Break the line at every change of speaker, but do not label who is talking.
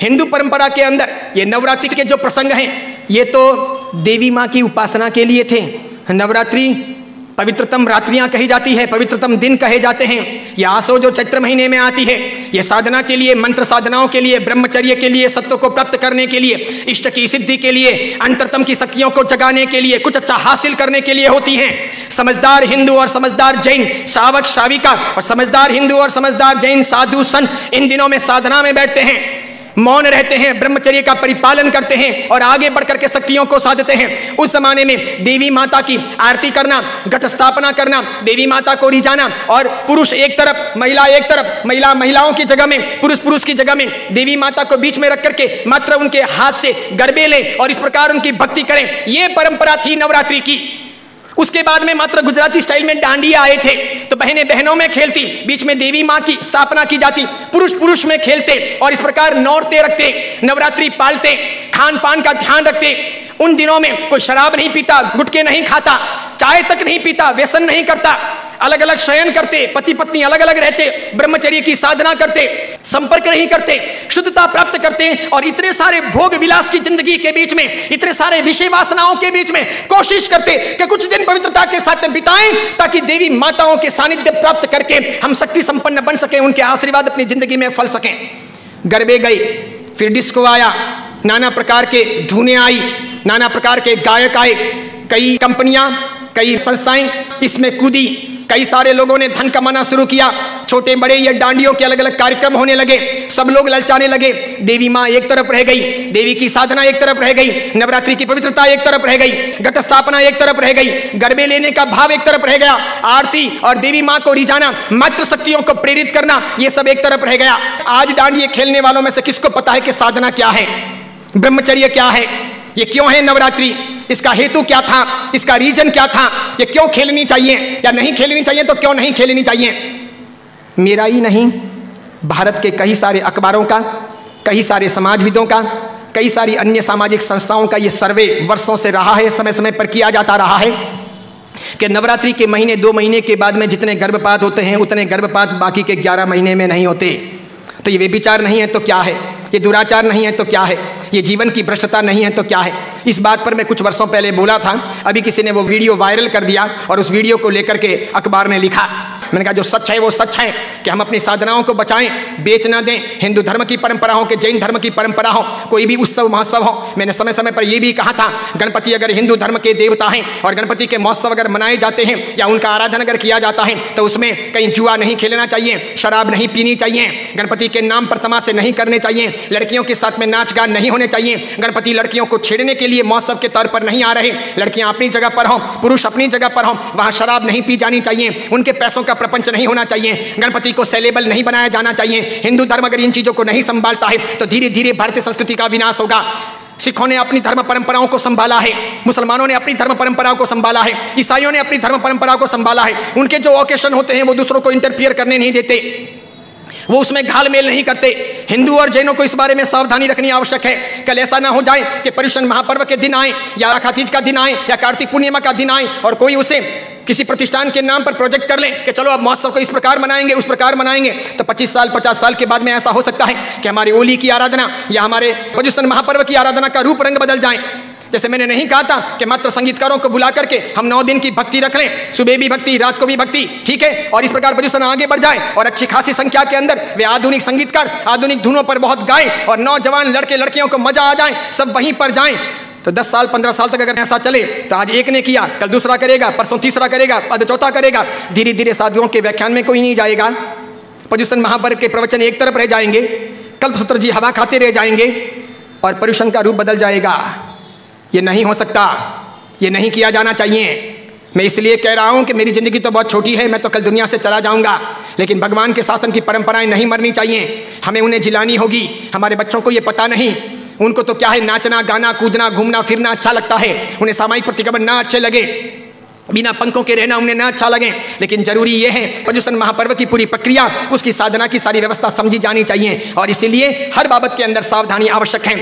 हिंदू परंपरा के अंदर ये नवरात्रि के जो प्रसंग हैं ये तो देवी माँ की उपासना के लिए थे। नवरात्रि पवित्रतम रात्रियां कही जाती है, पवित्रतम दिन कहे जाते हैं। ये आसो जो चैत्र महीने में आती है, ये साधना के लिए, मंत्र साधनाओं के लिए, ब्रह्मचर्य के लिए, सत्य को प्राप्त करने के लिए, इष्ट की सिद्धि के लिए, अंतरतम की शक्तियों को जगाने के लिए, कुछ अच्छा हासिल करने के लिए होती हैं। समझदार हिंदू और समझदार जैन शावक शाविका और समझदार हिंदू और समझदार जैन साधु संत इन दिनों में साधना में बैठते हैं, मौन रहते हैं, ब्रह्मचर्य का परिपालन करते हैं और आगे बढ़कर के शक्तियों को साधते हैं। उस जमाने में देवी माता की आरती करना, घट स्थापना करना, देवी माता को रिझाना और पुरुष एक तरफ, महिला एक तरफ, महिलाओं की जगह में, पुरुष की जगह में, देवी माता को बीच में रख करके मात्र उनके हाथ से गरबे लें और इस प्रकार उनकी भक्ति करें। यह परंपरा थी नवरात्रि की। उसके बाद में मात्र गुजराती स्टाइल में डांडिया आए थे, तो बहनें बहनों में खेलती, बीच में देवी माँ की स्थापना की जाती, पुरुष में खेलते और इस प्रकार नौरते रखते, नवरात्रि पालते, खान पान का ध्यान रखते। उन दिनों में कोई शराब नहीं पीता, गुटखे नहीं खाता, चाय तक नहीं पीता, व्यसन नहीं करता, अलग अलग शयन करते, पति पत्नी अलग अलग रहते, ब्रह्मचर्य की साधना करते, संपर्क नहीं करते, शुद्धता प्राप्त करते और इतने सारे भोग विलास की जिंदगी के बीच में, इतने सारे विषय वासनाओं के बीच में कोशिश करते कि कुछ दिन पवित्रता के साथ बिताएं ताकि देवी माताओं के सानिध्य प्राप्त करके हम शक्ति संपन्न बन सके, उनके आशीर्वाद अपनी जिंदगी में फल सकें। गरबे गए, फिर डिस्को आया, नाना प्रकार के धुनें आई, नाना प्रकार के गायक आए, कई कंपनियां, कई संस्थाएं इसमें कूदी, कई सारे लोगों ने धन कमाना शुरू किया, छोटे बड़े ये डांडियों के अलग अलग कार्यक्रम होने लगे, सब लोग ललचाने लगे। देवी माँ एक तरफ रह गई, देवी की साधना एक तरफ रह गई, नवरात्रि की पवित्रता एक तरफ रह गई, घट स्थापना एक तरफ रह गई, गरबे लेने का भाव एक तरफ रह गया, आरती और देवी माँ को रिझाना, मातृ शक्तियों को प्रेरित करना, ये सब एक तरफ रह गया। आज डांडिये खेलने वालों में से किसको पता है कि साधना क्या है, ब्रह्मचर्य क्या है, ये क्यों है नवरात्रि, इसका हेतु क्या था, इसका रीजन क्या था, ये क्यों खेलनी चाहिए या नहीं खेलनी चाहिए, तो क्यों नहीं खेलनी चाहिए। मेरा ही नहीं, भारत के कई सारे अखबारों का, कई सारे समाजविदों का, कई सारी अन्य सामाजिक संस्थाओं का ये सर्वे वर्षों से रहा है, समय समय पर किया जाता रहा है कि नवरात्रि के महीने 2 महीने के बाद में जितने गर्भपात होते हैं उतने गर्भपात बाकी के 11 महीने में नहीं होते। तो ये व्यभिचार नहीं है तो क्या है, ये दुराचार नहीं है तो क्या है, ये जीवन की भ्रष्टता नहीं है तो क्या है। इस बात पर मैं कुछ वर्षों पहले बोला था, अभी किसी ने वो वीडियो वायरल कर दिया और उस वीडियो को लेकर के अखबार ने लिखा। मैंने कहा जो सच है वो सच है कि हम अपनी साधनाओं को बचाएं, बेच ना दें। हिंदू धर्म की परंपरा हो कि जैन धर्म की परंपरा हो, कोई भी उत्सव महोत्सव हो, मैंने समय समय पर यह भी कहा था गणपति अगर हिंदू धर्म के देवता हैं और गणपति के महोत्सव अगर मनाए जाते हैं या उनका आराधन अगर किया जाता है तो उसमें कहीं जुआ नहीं खेलना चाहिए, शराब नहीं पीनी चाहिए, गणपति के नाम पर तमाशे नहीं करने चाहिए, लड़कियों के साथ में नाच गान नहीं होने चाहिए, गणपति लड़कियों को छेड़ने के लिए महोत्सव के तौर पर नहीं आ रहे, लड़कियां अपनी जगह पर हों, पुरुष अपनी जगह पर हों, वहां शराब नहीं पी जानी चाहिए, उनके पैसों का प्रपंच नहीं होना चाहिए, गणपति को सेलेबल नहीं बनाया जाना चाहिए। हिंदू धर्म अगर इन चीजों को नहीं संभालता है तो धीरे धीरे भारतीय संस्कृति का विनाश होगा। सिखों ने अपनी धर्म परंपराओं को संभाला है, मुसलमानों ने अपनी धर्म परंपराओं को संभाला है, ईसाइयों ने अपनी धर्म परंपराओं को संभाला है। उनके जो ओकेशन होते हैं वो दूसरों को इंटरफियर करने नहीं देते, वो उसमें घाल मेल नहीं करते। हिंदू और जैनों को इस बारे में सावधानी रखनी आवश्यक है। कल ऐसा ना हो जाए कि पर्युषण महापर्व के दिन आए या आखातीज का दिन आए या कार्तिक पूर्णिमा का दिन आए और कोई उसे किसी प्रतिष्ठान के नाम पर प्रोजेक्ट कर ले कि चलो अब महोत्सव को इस प्रकार मनाएंगे, उस प्रकार मनाएंगे, तो 25 साल 50 साल के बाद में ऐसा हो सकता है कि हमारी होली की आराधना या हमारे पर्युषण महापर्व की आराधना का रूप रंग बदल जाए। जैसे मैंने नहीं कहा था कि मात्र संगीतकारों को बुला करके हम 9 दिन की भक्ति रख लें, सुबह भी भक्ति, रात को भी भक्ति, ठीक है, और इस प्रकार पर्युषण आगे बढ़ जाए और अच्छी खासी संख्या के अंदर वे आधुनिक संगीतकार आधुनिक धुनों पर बहुत गाएं और नौजवान लड़के लड़कियों को मजा आ जाए, सब वहीं पर जाएं। तो 10 साल 15 साल तक अगर ऐसा चले तो आज एक ने किया, कल दूसरा करेगा, परसों तीसरा करेगा, अब चौथा करेगा, धीरे धीरे साधुओं के व्याख्यान में कोई नहीं जाएगा, पर्युषण महापर्व के प्रवचन एक तरफ रह जाएंगे, कल्पसूत्र जी हवा खाते रह जाएंगे और पर्युषण का रूप बदल जाएगा। ये नहीं हो सकता, ये नहीं किया जाना चाहिए। मैं इसलिए कह रहा हूं कि मेरी जिंदगी तो बहुत छोटी है, मैं तो कल दुनिया से चला जाऊंगा, लेकिन भगवान के शासन की परंपराएं नहीं मरनी चाहिए, हमें उन्हें जिलानी होगी। हमारे बच्चों को ये पता नहीं, उनको तो क्या है, नाचना गाना कूदना घूमना फिरना अच्छा लगता है, उन्हें सामाजिक प्रतिक्रमण ना अच्छे लगे, बिना पंखों के रहना उन्हें ना अच्छा लगे, लेकिन जरूरी यह है पर्युषण महापर्व की पूरी प्रक्रिया, उसकी साधना की सारी व्यवस्था समझी जानी चाहिए और इसीलिए हर बाबत के अंदर सावधानी आवश्यक है।